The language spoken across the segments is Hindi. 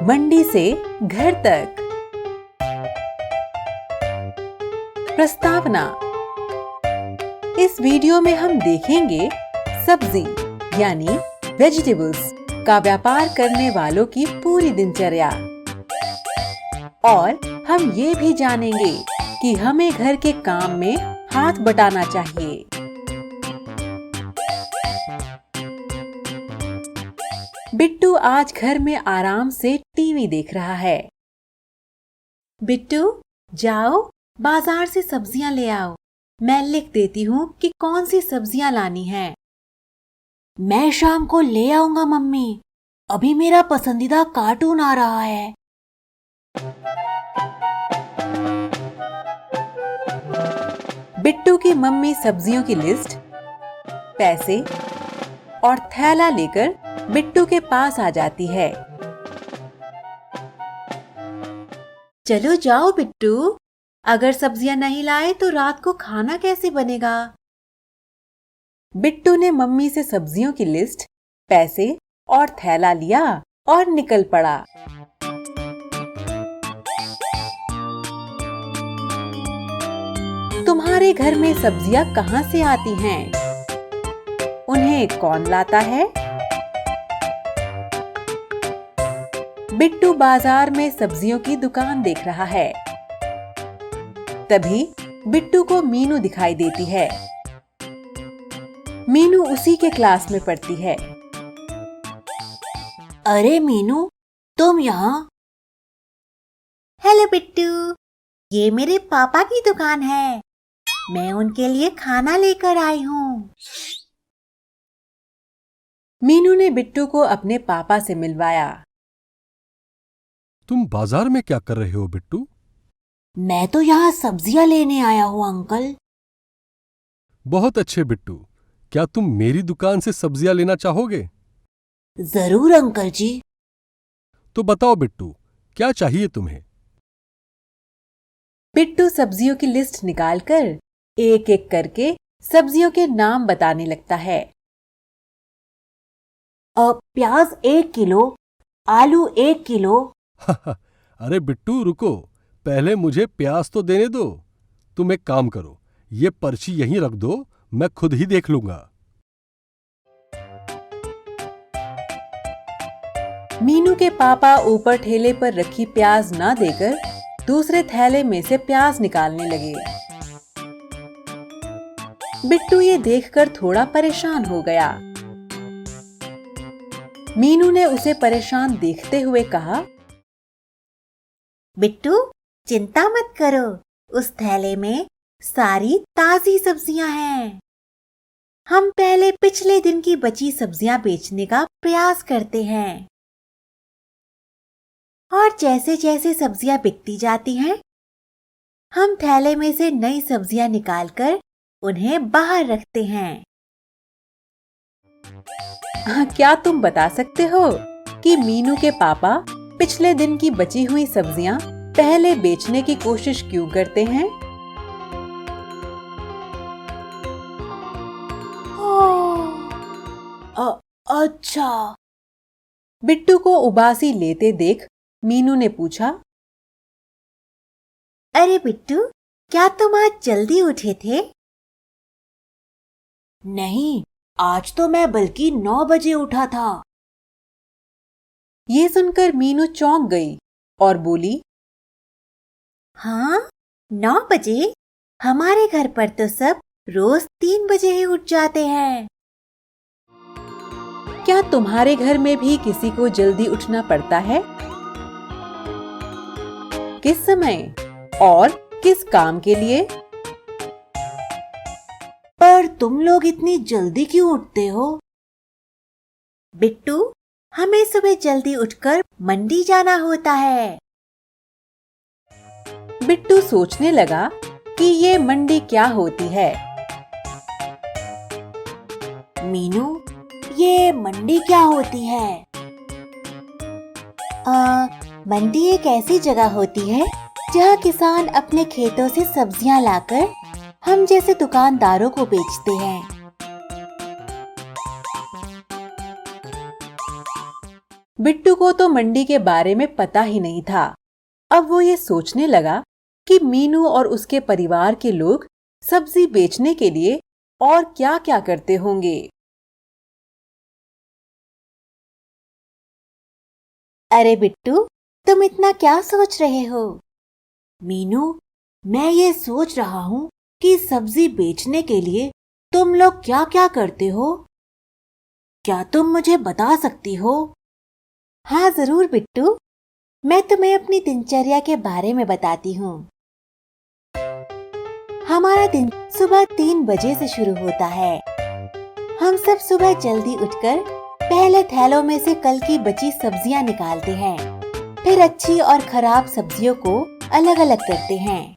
मंडी से घर तक। प्रस्तावना। इस वीडियो में हम देखेंगे सब्जी यानी वेजिटेबल्स का व्यापार करने वालों की पूरी दिनचर्या और हम ये भी जानेंगे कि हमें घर के काम में हाथ बटाना चाहिए। बिट्टू आज घर में आराम से टीवी देख रहा है। बिट्टू, जाओ बाजार से सब्जियां ले आओ। मैं लिख देती हूँ कि कौन सी सब्जियां लानी है। मैं शाम को ले आऊंगा मम्मी। अभी मेरा पसंदीदा कार्टून आ रहा है। बिट्टू की मम्मी सब्जियों की लिस्ट, पैसे और थैला लेकर बिट्टू के पास आ जाती है। चलो जाओ बिट्टू, अगर सब्जियां नहीं लाए तो रात को खाना कैसे बनेगा? बिट्टू ने मम्मी से सब्जियों की लिस्ट, पैसे और थैला लिया और निकल पड़ा। तुम्हारे घर में सब्जियां कहाँ से आती हैं? उन्हें कौन लाता है? बिट्टू बाजार में सब्जियों की दुकान देख रहा है। तभी बिट्टू को मीनू दिखाई देती है। मीनू उसी के क्लास में पढ़ती है। अरे मीनू, तुम यहाँ? हेलो बिट्टू, ये मेरे पापा की दुकान है। मैं उनके लिए खाना लेकर आई हूँ। मीनू ने बिट्टू को अपने पापा से मिलवाया। तुम बाजार में क्या कर रहे हो बिट्टू? मैं तो यहाँ सब्जियां लेने आया हूँ अंकल। बहुत अच्छे बिट्टू, क्या तुम मेरी दुकान से सब्जियां लेना चाहोगे? जरूर अंकल जी। तो बताओ बिट्टू, क्या चाहिए तुम्हें? बिट्टू सब्जियों की लिस्ट निकालकर एक एक करके सब्जियों के नाम बताने लगता है। प्याज 1 किलो, आलू 1 किलो। अरे बिट्टू रुको, पहले मुझे प्याज तो देने दो। तुम एक काम करो, ये पर्ची यहीं रख दो, मैं खुद ही देख लूंगा। मीनू के पापा ऊपर ठेले पर रखी प्याज ना देकर दूसरे थैले में से प्याज निकालने लगे। बिट्टू ये देखकर थोड़ा परेशान हो गया। मीनू ने उसे परेशान देखते हुए कहा, बिट्टू, चिंता मत करो, उस थैले में सारी ताजी सब्जियां हैं। हम पहले पिछले दिन की बची सब्जियां बेचने का प्रयास करते हैं और जैसे जैसे सब्जियां बिकती जाती हैं, हम थैले में से नई सब्जियां निकालकर उन्हें बाहर रखते हैं। क्या तुम बता सकते हो कि मीनू के पापा पिछले दिन की बची हुई सब्जियां पहले बेचने की कोशिश क्यों करते हैं? अच्छा। बिट्टू को उबासी लेते देख मीनू ने पूछा, अरे बिट्टू, क्या तुम आज जल्दी उठे थे? नहीं, आज तो मैं बल्कि 9 बजे उठा था। ये सुनकर मीनू चौंक गई और बोली, हाँ, 9 बजे? हमारे घर पर तो सब रोज 3 बजे ही उठ जाते हैं। क्या तुम्हारे घर में भी किसी को जल्दी उठना पड़ता है? किस समय और किस काम के लिए? पर तुम लोग इतनी जल्दी क्यों उठते हो? बिट्टू, हमें सुबह जल्दी उठकर मंडी जाना होता है। बिट्टू सोचने लगा कि ये मंडी क्या होती है। मीनू, ये मंडी क्या होती है? मंडी एक ऐसी जगह होती है जहाँ किसान अपने खेतों से सब्जियाँ लाकर हम जैसे दुकानदारों को बेचते हैं। बिट्टू को तो मंडी के बारे में पता ही नहीं था। अब वो ये सोचने लगा कि मीनू और उसके परिवार के लोग सब्जी बेचने के लिए और क्या-क्या करते होंगे। अरे बिट्टू, तुम इतना क्या सोच रहे हो? मीनू, मैं ये सोच रहा हूँ कि सब्जी बेचने के लिए तुम लोग क्या क्या करते हो? क्या तुम मुझे बता सकती हो? हाँ जरूर बिट्टू, मैं तुम्हें अपनी दिनचर्या के बारे में बताती हूँ। हमारा दिन सुबह 3 बजे से शुरू होता है। हम सब सुबह जल्दी उठकर पहले थैलों में से कल की बची सब्जियां निकालते हैं, फिर अच्छी और खराब सब्जियों को अलग अलग करते हैं।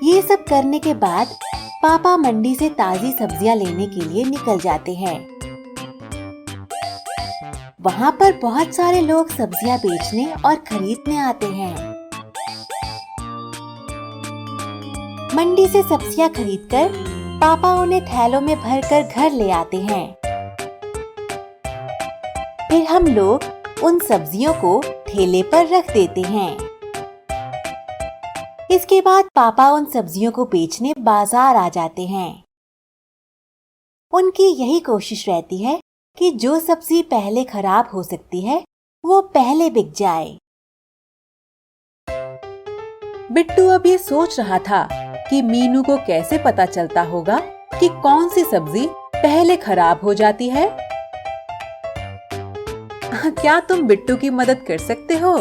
ये सब करने के बाद पापा मंडी से ताजी सब्जियां लेने के लिए निकल जाते हैं। वहाँ पर बहुत सारे लोग सब्जियां बेचने और खरीदने आते हैं। मंडी से सब्जियां खरीदकर पापा उन्हें थैलों में भरकर घर ले आते हैं। फिर हम लोग उन सब्जियों को ठेले पर रख देते हैं। इसके बाद पापा उन सब्जियों को बेचने बाजार आ जाते हैं। उनकी यही कोशिश रहती है कि जो सब्जी पहले खराब हो सकती है वो पहले बिक जाए। बिट्टू अब ये सोच रहा था कि मीनू को कैसे पता चलता होगा कि कौन सी सब्जी पहले खराब हो जाती है। क्या तुम बिट्टू की मदद कर सकते हो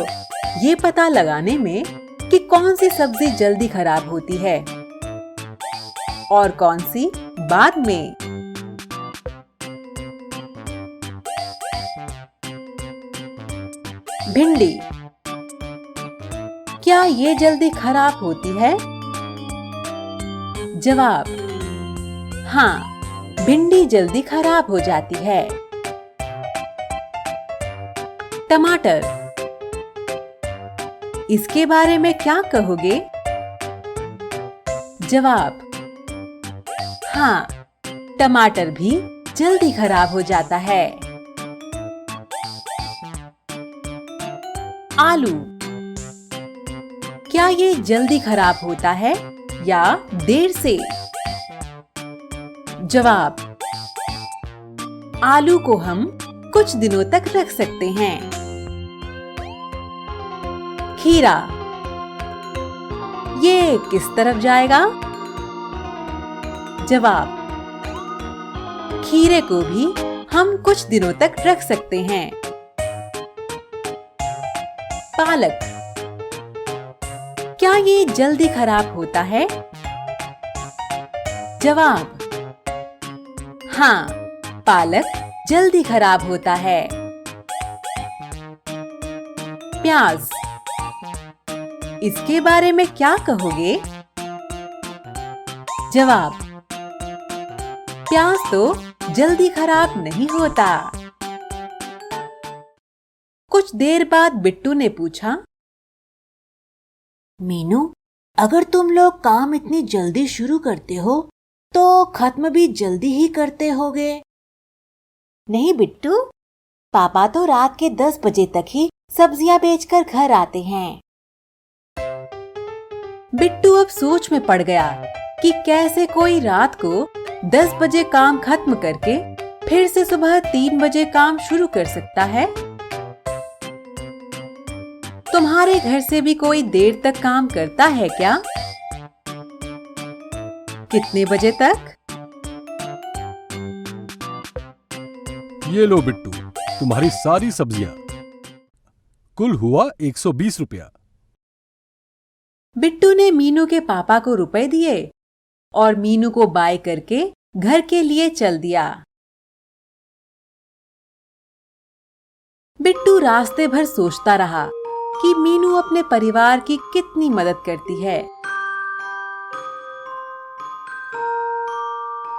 ये पता लगाने में कि कौन सी सब्जी जल्दी खराब होती है और कौन सी बाद में? भिंडी, क्या ये जल्दी खराब होती है? जवाब, हाँ, भिंडी जल्दी खराब हो जाती है। टमाटर, इसके बारे में क्या कहोगे? जवाब, हाँ, टमाटर भी जल्दी खराब हो जाता है। आलू, क्या ये जल्दी खराब होता है या देर से? जवाब, आलू को हम कुछ दिनों तक रख सकते हैं। खीरा, ये किस तरफ जाएगा? जवाब, खीरे को भी हम कुछ दिनों तक रख सकते हैं। पालक, क्या ये जल्दी खराब होता है? जवाब, हाँ, पालक जल्दी खराब होता है। प्याज, इसके बारे में क्या कहोगे? जवाब, प्याज तो जल्दी खराब नहीं होता। कुछ देर बाद बिट्टू ने पूछा, मीनू, अगर तुम लोग काम इतनी जल्दी शुरू करते हो तो खत्म भी जल्दी ही करते होगे। नहीं बिट्टू, पापा तो रात के 10 बजे तक ही सब्जियां बेचकर घर आते हैं। बिट्टू अब सोच में पड़ गया कि कैसे कोई रात को 10 बजे काम खत्म करके फिर से सुबह 3 बजे काम शुरू कर सकता है। तुम्हारे घर से भी कोई देर तक काम करता है क्या? कितने बजे तक? ये लो बिट्टू, तुम्हारी सारी सब्जियां। कुल हुआ 120 रुपया। बिट्टू ने मीनू के पापा को रुपए दिए और मीनू को बाय करके घर के लिए चल दिया। बिट्टू रास्ते भर सोचता रहा कि मीनू अपने परिवार की कितनी मदद करती है।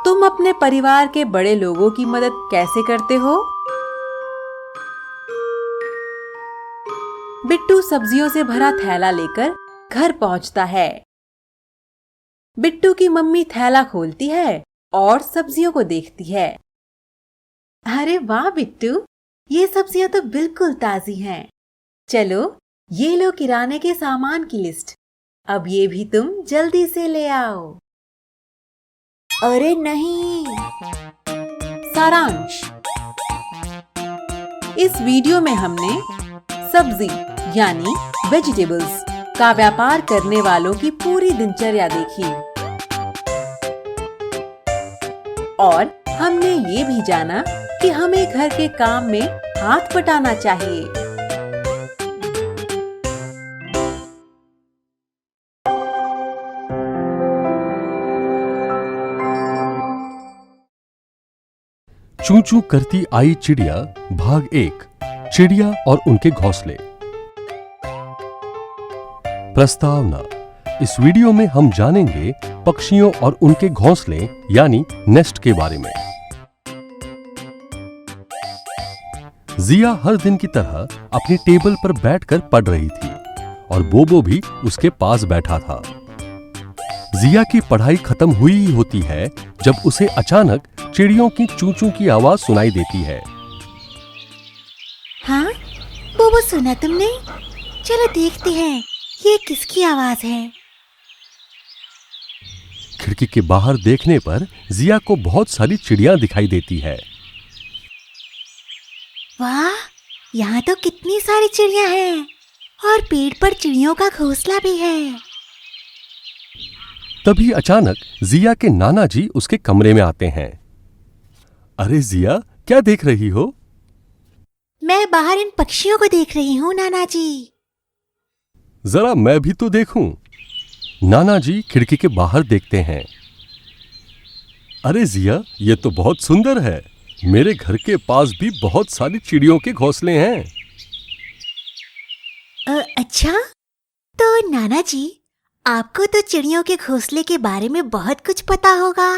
तुम अपने परिवार के बड़े लोगों की मदद कैसे करते हो? बिट्टू सब्जियों से भरा थैला लेकर घर पहुंचता है। बिट्टू की मम्मी थैला खोलती है और सब्जियों को देखती है। अरे वाह बिट्टू, ये सब्जियां तो बिल्कुल ताजी हैं। चलो, ये लो किराने के सामान की लिस्ट। अब ये भी तुम जल्दी से ले आओ। अरे नहीं। सारांश, इस वीडियो में हमने सब्जी यानी वेजिटेबल्स का व्यापार करने वालों की पूरी दिनचर्या देखी और हमने ये भी जाना कि हमें घर के काम में हाथ बटाना चाहिए। चूं चूं करती आई चिड़िया भाग 1, चिड़िया और उनके घोंसले। प्रस्तावना: इस वीडियो में हम जानेंगे पक्षियों और उनके घोंसले यानी नेस्ट के बारे में। जिया हर दिन की तरह अपनी टेबल पर बैठकर पढ़ रही थी और बोबो भी उसके पास बैठा था। जिया की पढ़ाई खत्म हुई ही होती है जब उसे अचानक चिड़ियों की चूं चूं की आवाज सुनाई देती है। हाँ, बोबो, सुना तुमने? चलो देखते हैं ये किसकी आवाज है। खिड़की के बाहर देखने पर जिया को बहुत सारी चिड़िया दिखाई देती है। वाह, यहाँ तो कितनी सारी चिड़िया हैं और पेड़ पर चिड़ियों का घोंसला भी है। तभी अचानक जिया के नाना जी उसके कमरे में आते हैं। अरे जिया, क्या देख रही हो? मैं बाहर इन पक्षियों को देख रही हूँ नाना जी। जरा मैं भी तो देखूं। नाना जी खिड़की के बाहर देखते हैं। अरे जिया, ये तो बहुत सुंदर है। मेरे घर के पास भी बहुत सारी चिड़ियों के घोंसले हैं। अच्छा, तो नाना जी, आपको तो चिड़ियों के घोंसले के बारे में बहुत कुछ पता होगा।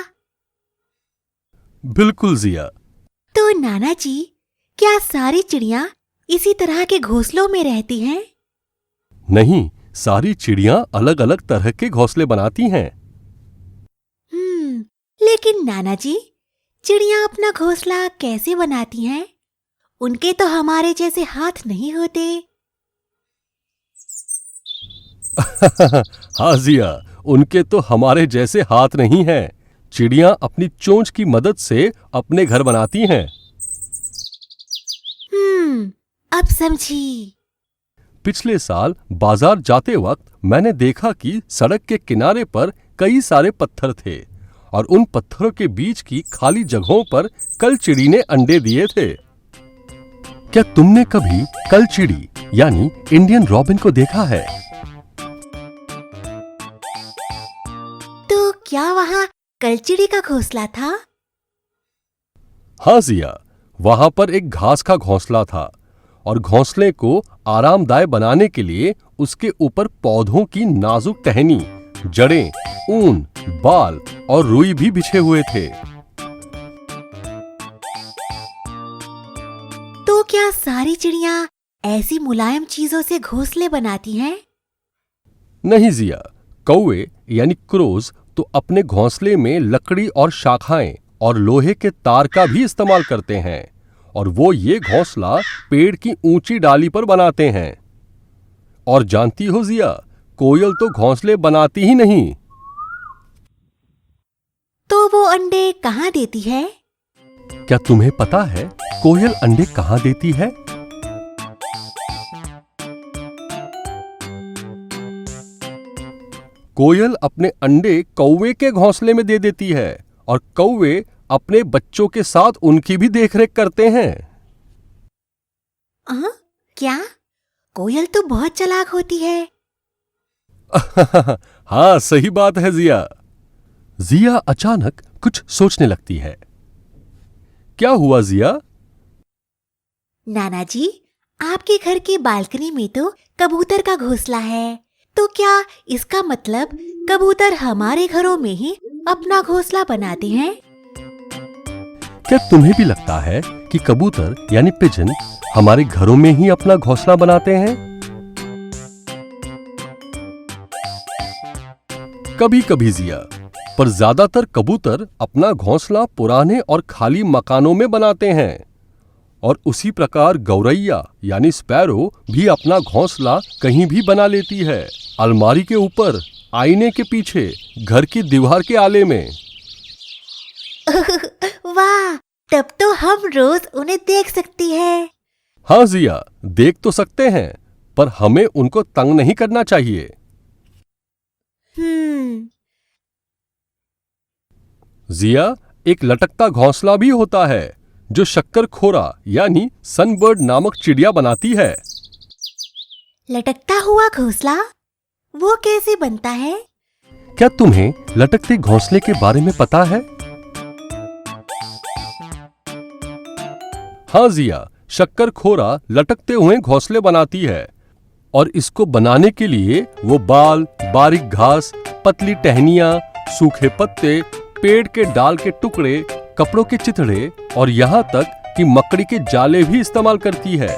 बिल्कुल जिया। तो नाना जी, क्या सारी चिड़िया इसी तरह के घोंसलों में रहती हैं? नहीं, सारी चिड़िया अलग अलग तरह के घोंसले बनाती हैं। लेकिन नाना जी, चिड़िया अपना घोंसला कैसे बनाती हैं? उनके तो हमारे जैसे हाथ नहीं होते। हाँ जिया, उनके तो हमारे जैसे हाथ नहीं हैं। चिड़िया अपनी चोंच की मदद से अपने घर बनाती हैं। अब समझी। पिछले साल बाजार जाते वक्त मैंने देखा कि सड़क के किनारे पर कई सारे पत्थर थे और उन पत्थरों के बीच की खाली जगहों पर कलचिड़ी ने अंडे दिए थे। क्या तुमने कभी कलचिड़ी यानी इंडियन रॉबिन को देखा है? तो क्या वहाँ कलचिड़ी का घोंसला था? हाँ जिया, वहां पर एक घास का घोंसला था और घोंसले को आरामदायक बनाने के लिए उसके ऊपर पौधों की नाजुक टहनी, जड़ें, ऊन, बाल और रुई भी बिछे हुए थे। तो क्या सारी चिड़िया ऐसी मुलायम चीजों से घोंसले बनाती हैं? नहीं जिया, कौवे यानी क्रोज तो अपने घोंसले में लकड़ी और शाखाएं और लोहे के तार का भी इस्तेमाल करते हैं और वो ये घोंसला पेड़ की ऊंची डाली पर बनाते हैं। और जानती हो जिया, कोयल तो घोंसले बनाती ही नहीं। तो वो अंडे कहाँ देती है? क्या तुम्हें पता है कोयल अंडे कहाँ देती है? कोयल अपने अंडे कौवे के घोंसले में दे देती है और कौवे अपने बच्चों के साथ उनकी भी देखरेख करते हैं। क्या? कोयल तो बहुत चालाक होती है। हाँ, सही बात है जिया। जिया अचानक कुछ सोचने लगती है। क्या हुआ जिया? नाना जी, आपके घर की बालकनी में तो कबूतर का घोंसला है, तो क्या इसका मतलब कबूतर हमारे घरों में ही अपना घोंसला बनाते हैं? क्या तुम्हें भी लगता है कि कबूतर यानी पिजन हमारे घरों में ही अपना घोंसला बनाते हैं? कभी कभी जिया, पर ज्यादातर कबूतर अपना घोंसला पुराने और खाली मकानों में बनाते हैं। और उसी प्रकार गौरैया यानी स्पैरो भी अपना घोंसला कहीं भी बना लेती है, अलमारी के ऊपर, आईने के पीछे, घर की दीवार के आले में। वाह, तब तो हम रोज उन्हें देख सकती है। हाँ जिया, देख तो सकते हैं, पर हमें उनको तंग नहीं करना चाहिए। जिया, एक लटकता घोंसला भी होता है जो शक्करखोरा यानी सनबर्ड नामक चिड़िया बनाती है। लटकता हुआ घोंसला, वो कैसे बनता है? क्या तुम्हें लटकते घोंसले के बारे में पता है? हाँ जिया, शक्करखोरा लटकते हुए घोंसले बनाती है और इसको बनाने के लिए वो बाल, बारीक घास, पतली टहनियां, सूखे पत्ते, पेड़ के डाल के टुकड़े, कपड़ों के चिथड़े और यहाँ तक कि मकड़ी के जाले भी इस्तेमाल करती है।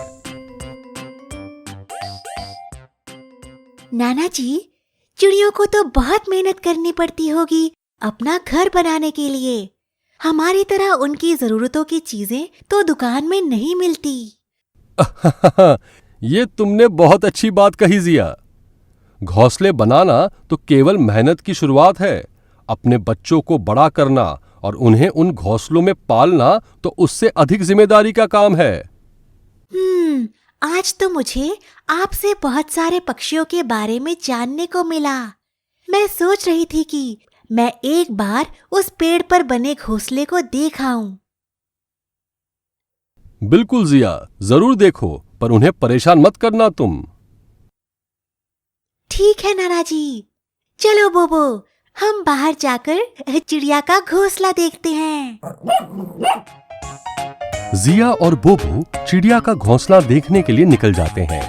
नाना जी, चिड़ियों को तो बहुत मेहनत करनी पड़ती होगी अपना घर बनाने के लिए। हमारी तरह उनकी जरूरतों की चीजें तो दुकान में नहीं मिलती। ये तुमने बहुत अच्छी बात कही जिया। घोंसले बनाना तो केवल मेहनत की शुरुआत है। अपने बच्चों को बड़ा करना और उन्हें उन घोंसलों में पालना तो उससे अधिक जिम्मेदारी का काम है। आज तो मुझे आपसे बहुत सारे पक्षियों के बारे में जानने को मिला। मैं सोच रही थी कि मैं एक बार उस पेड़ पर बने घोंसले को देख आऊं। बिल्कुल जिया, जरूर देखो, पर उन्हें परेशान मत करना तुम। ठीक है नाना जी, चलो बोबो, हम बाहर जाकर चिड़िया का घोंसला देखते हैं। जिया और बोबो चिड़िया का घोंसला देखने के लिए निकल जाते हैं।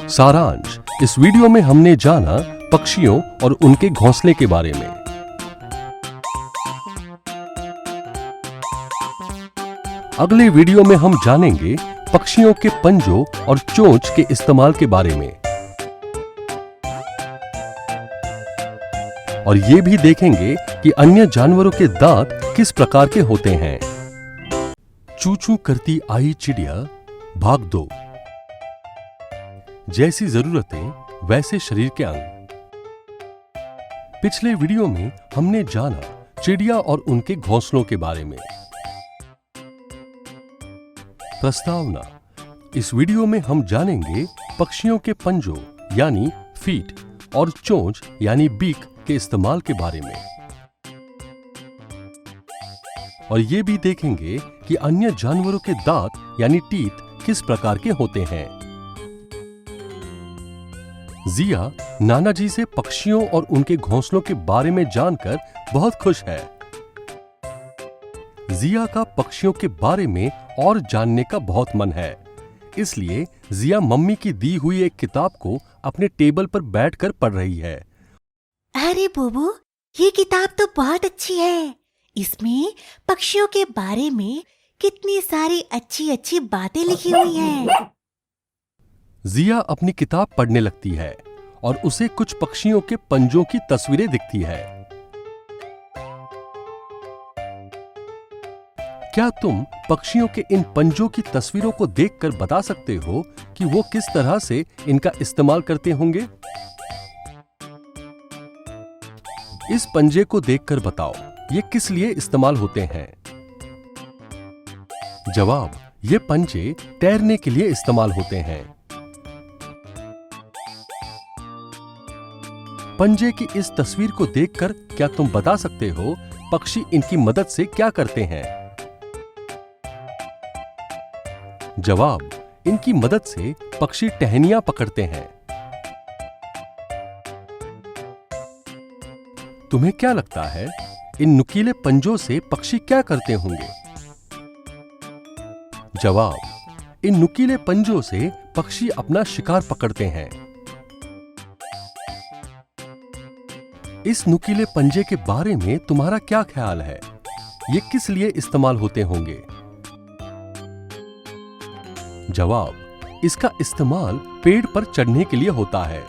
सारांश, इस वीडियो में हमने जाना पक्षियों और उनके घोंसले के बारे में। अगले वीडियो में हम जानेंगे पक्षियों के पंजों और चोंच के इस्तेमाल के बारे में और ये भी देखेंगे कि अन्य जानवरों के दांत किस प्रकार के होते हैं। चू चू करती आई चिड़िया भाग 2। जैसी जरूरतें वैसे शरीर के अंग। पिछले वीडियो में हमने जाना चिड़िया और उनके घोंसलों के बारे में। प्रस्तावना, इस वीडियो में हम जानेंगे पक्षियों के पंजों यानी फीट और चोंच यानी बीक के इस्तेमाल के बारे में और ये भी देखेंगे कि अन्य जानवरों के दांत यानी टीथ किस प्रकार के होते हैं। जिया नाना जी से पक्षियों और उनके घोंसलों के बारे में जानकर बहुत खुश है। जिया का पक्षियों के बारे में और जानने का बहुत मन है, इसलिए जिया मम्मी की दी हुई एक किताब को अपने टेबल पर बैठकर पढ़ रही है। अरे बोबो, ये किताब तो बहुत अच्छी है। इसमें पक्षियों के बारे में कितनी सारी अच्छी अच्छी बातें लिखी हुई हैं। जिया अपनी किताब पढ़ने लगती है और उसे कुछ पक्षियों के पंजों की तस्वीरें दिखती है। क्या तुम पक्षियों के इन पंजों की तस्वीरों को देखकर बता सकते हो कि वो किस तरह से इनका इस्तेमाल करते होंगे? इस पंजे को देखकर बताओ, ये किस लिए इस्तेमाल होते हैं? जवाब, ये पंजे तैरने के लिए इस्तेमाल होते हैं। पंजे की इस तस्वीर को देखकर क्या तुम बता सकते हो पक्षी इनकी मदद से क्या करते हैं? जवाब, इनकी मदद से पक्षी टहनियां पकड़ते हैं। तुम्हें क्या लगता है इन नुकीले पंजों से पक्षी क्या करते होंगे? जवाब, इन नुकीले पंजों से पक्षी अपना शिकार पकड़ते हैं। इस नुकीले पंजे के बारे में तुम्हारा क्या ख्याल है? ये किस लिए इस्तेमाल होते होंगे? जवाब, इसका इस्तेमाल पेड़ पर चढ़ने के लिए होता है।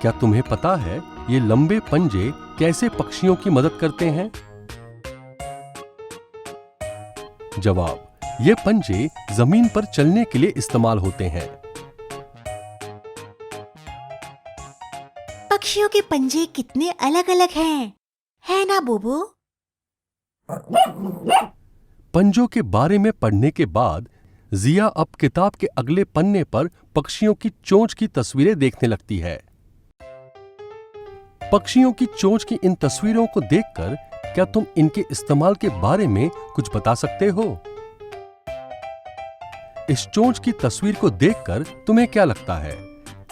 क्या तुम्हें पता है ये लंबे पंजे कैसे पक्षियों की मदद करते हैं? जवाब, ये पंजे जमीन पर चलने के लिए इस्तेमाल होते हैं। पक्षियों के पंजे कितने अलग अलग हैं, है ना बोबो? पंजों के बारे में पढ़ने के बाद जिया अब किताब के अगले पन्ने पर पक्षियों की चोंच की तस्वीरें देखने लगती है। पक्षियों की चोंच की इन तस्वीरों को देखकर क्या तुम इनके इस्तेमाल के बारे में कुछ बता सकते हो? इस चोंच की तस्वीर को देखकर तुम्हें क्या लगता है?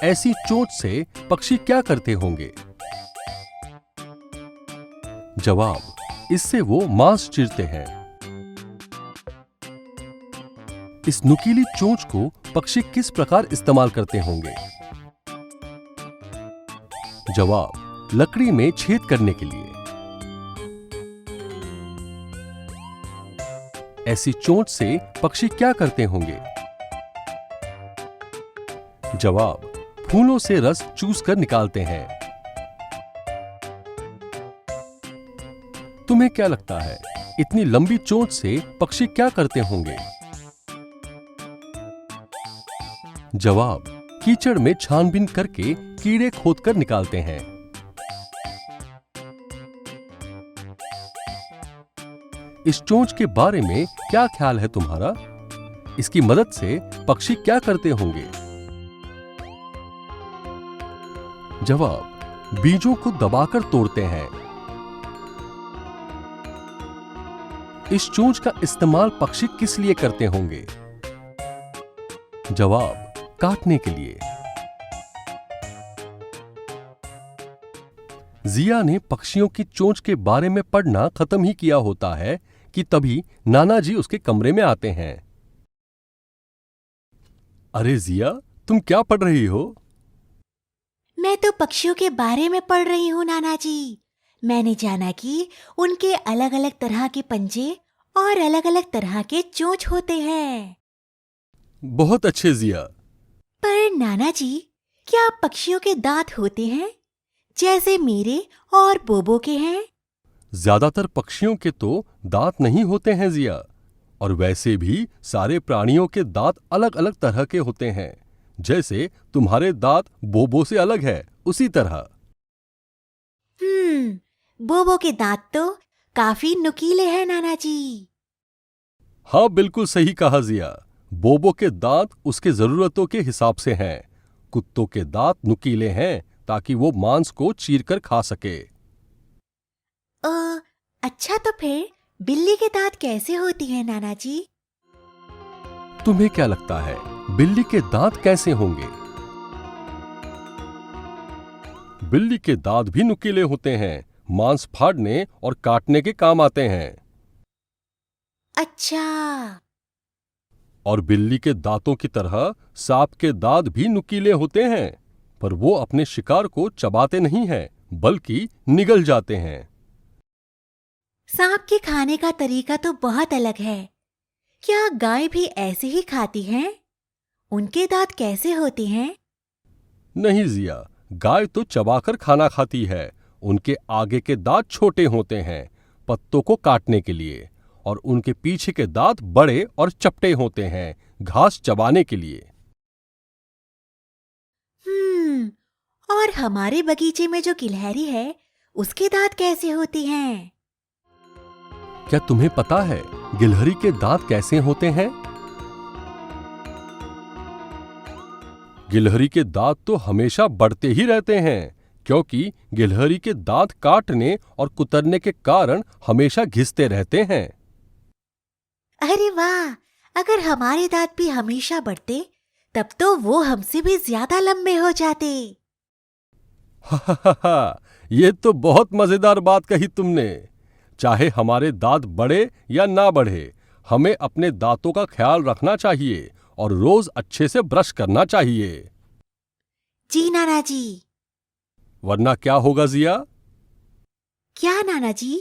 ऐसी चोंच से पक्षी क्या करते होंगे? जवाब, इससे वो मांस चीरते हैं। इस नुकीली चोंच को पक्षी किस प्रकार इस्तेमाल करते होंगे? जवाब, लकड़ी में छेद करने के लिए। ऐसी चोंच से पक्षी क्या करते होंगे? जवाब, फूलों से रस चूस कर निकालते हैं। तुम्हें क्या लगता है इतनी लंबी चोंच से पक्षी क्या करते होंगे? जवाब, कीचड़ में छानबीन करके कीड़े खोदकर निकालते हैं। इस चोंच के बारे में क्या ख्याल है तुम्हारा? इसकी मदद से पक्षी क्या करते होंगे? जवाब, बीजों को दबाकर तोड़ते हैं। इस चोंच का इस्तेमाल पक्षी किस लिए करते होंगे? जवाब, काटने के लिए। जिया ने पक्षियों की चोंच के बारे में पढ़ना खत्म ही किया होता है कि तभी नाना जी उसके कमरे में आते हैं। अरे जिया, तुम क्या पढ़ रही हो? मैं तो पक्षियों के बारे में पढ़ रही हूँ नाना जी। मैंने जाना कि उनके अलग अलग तरह के पंजे और अलग अलग तरह के चोंच होते हैं। बहुत अच्छे जिया। पर नाना जी, क्या पक्षियों के दांत होते हैं जैसे मेरे और बोबो के हैं? ज्यादातर पक्षियों के तो दांत नहीं होते हैं जिया, और वैसे भी सारे प्राणियों के दांत अलग अलग तरह के होते हैं। जैसे तुम्हारे दांत बोबो से अलग है, उसी तरह। बोबो के दांत तो काफी नुकीले हैं नाना जी। हाँ, बिल्कुल सही कहा जिया। बोबो के दांत उसके जरूरतों के हिसाब से हैं। कुत्तों के दांत नुकीले हैं ताकि वो मांस को चीरकर खा सके। अच्छा, तो फिर बिल्ली के दांत कैसे होती हैं नाना जी? तुम्हें क्या लगता है बिल्ली के दांत कैसे होंगे? बिल्ली के दांत भी नुकीले होते हैं, मांस फाड़ने और काटने के काम आते हैं। अच्छा। और बिल्ली के दांतों की तरह सांप के दांत भी नुकीले होते हैं, पर वो अपने शिकार को चबाते नहीं हैं, बल्कि निगल जाते हैं। सांप के खाने का तरीका तो बहुत अलग है। क्या गाय भी ऐसे ही खाती हैं? उनके दांत कैसे होते हैं? नहीं जिया, गाय तो चबाकर खाना खाती है। उनके आगे के दांत छोटे होते हैं, पत्तों को काटने के लिए, और उनके पीछे के दांत बड़े और चपटे होते हैं, घास चबाने के लिए। और हमारे बगीचे में जो गिलहरी है, उसके दांत कैसे होते हैं? क्या तुम्हें पता है गिलहरी के दांत कैसे होते हैं? गिलहरी के दांत तो हमेशा बढ़ते ही रहते हैं, क्योंकि गिलहरी के दांत काटने और कुतरने के कारण हमेशा घिसते रहते हैं। अरे वाह! अगर हमारे दांत भी हमेशा बढ़ते, तब तो वो हमसे भी ज्यादा लंबे हो जाते। हा, ये तो बहुत मजेदार बात कही तुमने। चाहे हमारे दांत बढ़े या ना बढ़े, हमें अपने दांतों का ख्याल रखना चाहिए और रोज अच्छे से ब्रश करना चाहिए। जी नाना जी। वरना क्या होगा जिया? क्या नाना जी?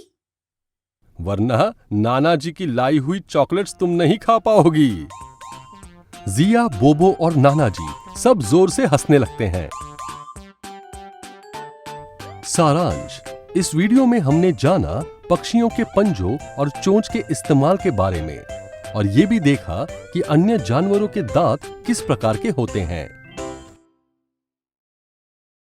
वरना नाना जी की लाई हुई चॉकलेट्स तुम नहीं खा पाओगी। जिया, बोबो और नाना जी सब जोर से हंसने लगते हैं। सारांश, इस वीडियो में हमने जाना पक्षियों के पंजों और चोंच के इस्तेमाल के बारे में और ये भी देखा कि अन्य जानवरों के दांत किस प्रकार के होते हैं।